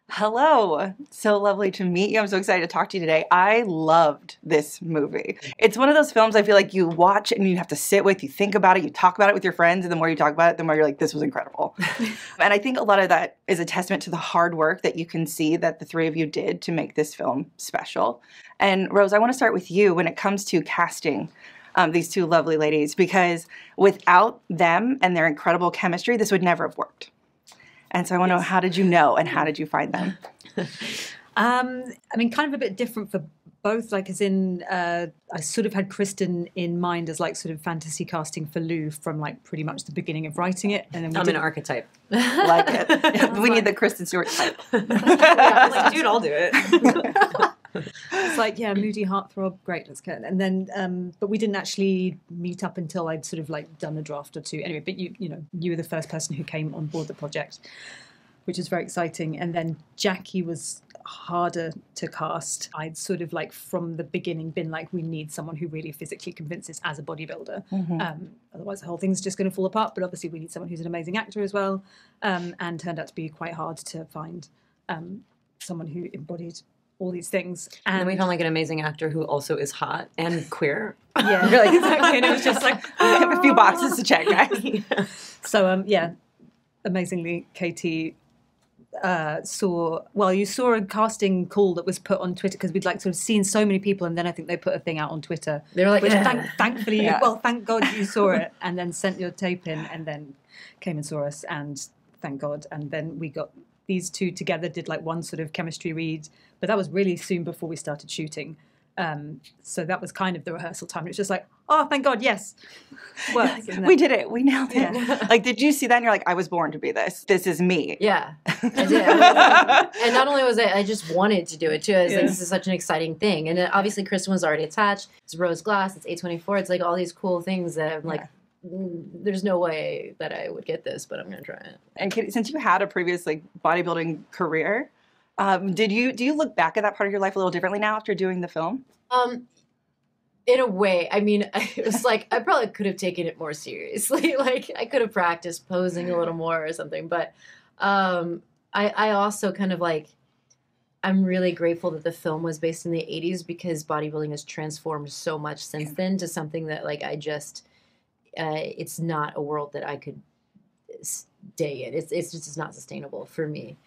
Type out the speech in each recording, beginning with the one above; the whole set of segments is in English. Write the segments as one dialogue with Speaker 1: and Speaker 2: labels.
Speaker 1: Hello. So lovely to meet you. I'm so excited to talk to you today. I loved this movie. It's one of those films I feel like you watch and you have to sit with, you think about it, you talk about it with your friends, and the more you talk about it, the more you're like, this was incredible. And I think a lot of that is a testament to the hard work that you can see that the three of you did to make this film special. And Rose, I want to start with you when it comes to casting these two lovely ladies, because without them and their incredible chemistry, this would never have worked. And so I want to know, how did you know and how did you find them?
Speaker 2: I mean, kind of a bit different for both, like as in, I sort of had Kristen in mind as like sort of fantasy casting for Lou from like pretty much the beginning of writing it. And then
Speaker 3: I'm an archetype.
Speaker 1: Like it. We need the Kristen Stewart type.
Speaker 3: I was like, dude, I'll do it.
Speaker 2: It's like, yeah, moody heartthrob, great, let's go. And then, but we didn't actually meet up until I'd sort of like done a draft or two. Anyway, but you were the first person who came on board the project, which is very exciting. And then Jackie was harder to cast. I'd sort of like from the beginning been like, we need someone who really physically convinces as a bodybuilder. Mm-hmm. Otherwise the whole thing's just going to fall apart. But obviously we need someone who's an amazing actor as well. And turned out to be quite hard to find someone who embodied all these things.
Speaker 3: And then we found like an amazing actor who also is hot and queer.
Speaker 2: Yeah.
Speaker 3: Like, exactly. And it was just like,
Speaker 1: we have a few boxes to check, guys.
Speaker 3: Yeah.
Speaker 2: So, amazingly, Katy you saw a casting call that was put on Twitter because we'd like sort of seen so many people, and then I think they put a thing out on Twitter.
Speaker 3: They were like,
Speaker 2: thankfully, thank God you saw it, and then sent your tape in, and then came and saw us, and thank God. And then we got these two together, did like one sort of chemistry read, but that was really soon before we started shooting. So that was kind of the rehearsal time. It's just like, oh, thank God, yes. Worked,
Speaker 1: we did it. We nailed it. Yeah. Like, did you see that and you're like, I was born to be this. This is me.
Speaker 3: Yeah, I did. And not only was I just wanted to do it too. I was like, this is such an exciting thing. And then obviously Kristen was already attached. It's Rose Glass, it's A24. It's like all these cool things that I'm like, there's no way that I would get this, but I'm going to try it.
Speaker 1: And Katy, since you had a previous like bodybuilding career, do you look back at that part of your life a little differently now after doing the film?
Speaker 3: In a way, I mean, it was like I probably could have taken it more seriously. Like I could have practiced posing a little more or something. But I also kind of like, I'm really grateful that the film was based in the 80s because bodybuilding has transformed so much since then to something that like I just, it's not a world that I could stay in. It's just not sustainable for me.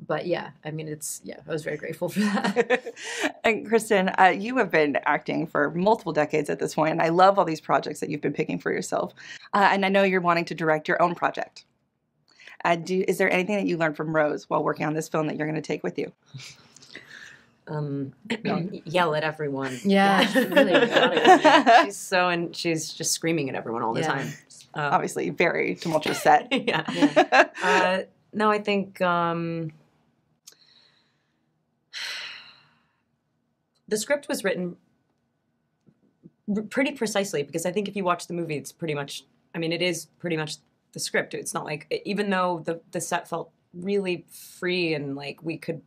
Speaker 3: But yeah, I mean, I was very grateful for that.
Speaker 1: And Kristen, you have been acting for multiple decades at this point, and I love all these projects that you've been picking for yourself. And I know you're wanting to direct your own project. Is there anything that you learned from Rose while working on this film that you're going to take with you?
Speaker 3: Yell at everyone. Yeah, she's really she's just screaming at everyone all the time.
Speaker 1: Obviously, very tumultuous set.
Speaker 3: Yeah. No, I think the script was written pretty precisely because I think if you watch the movie, it's pretty much, I mean, it is pretty much the script. It's not like, even though the set felt really free and like we could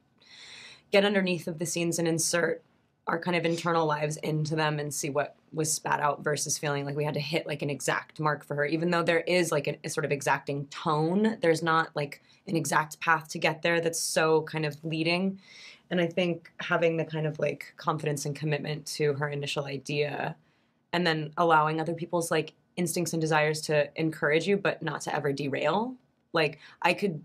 Speaker 3: get underneath of the scenes and insert our kind of internal lives into them and see what was spat out versus feeling like we had to hit like an exact mark for her. Even though there is like a sort of exacting tone, there's not like an exact path to get there that's so kind of leading. And I think having the kind of like confidence and commitment to her initial idea and then allowing other people's like instincts and desires to encourage you, but not to ever derail. Like the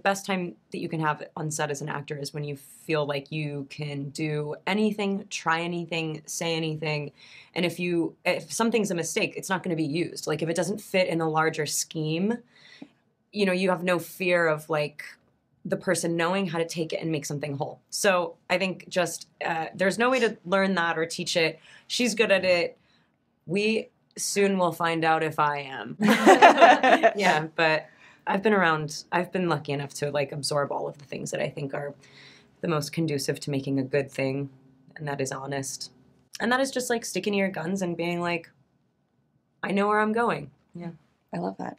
Speaker 3: best time that you can have on set as an actor is when you feel like you can do anything, try anything, say anything. And if something's a mistake, it's not going to be used. Like if it doesn't fit in the larger scheme, you have no fear of like the person knowing how to take it and make something whole. So I think just, there's no way to learn that or teach it. She's good at it. We soon will find out if I am. Yeah, but I've been lucky enough to like absorb all of the things that I think are the most conducive to making a good thing, and that is honest. And that is just like sticking to your guns and being like, I know where I'm going. Yeah.
Speaker 1: I love that.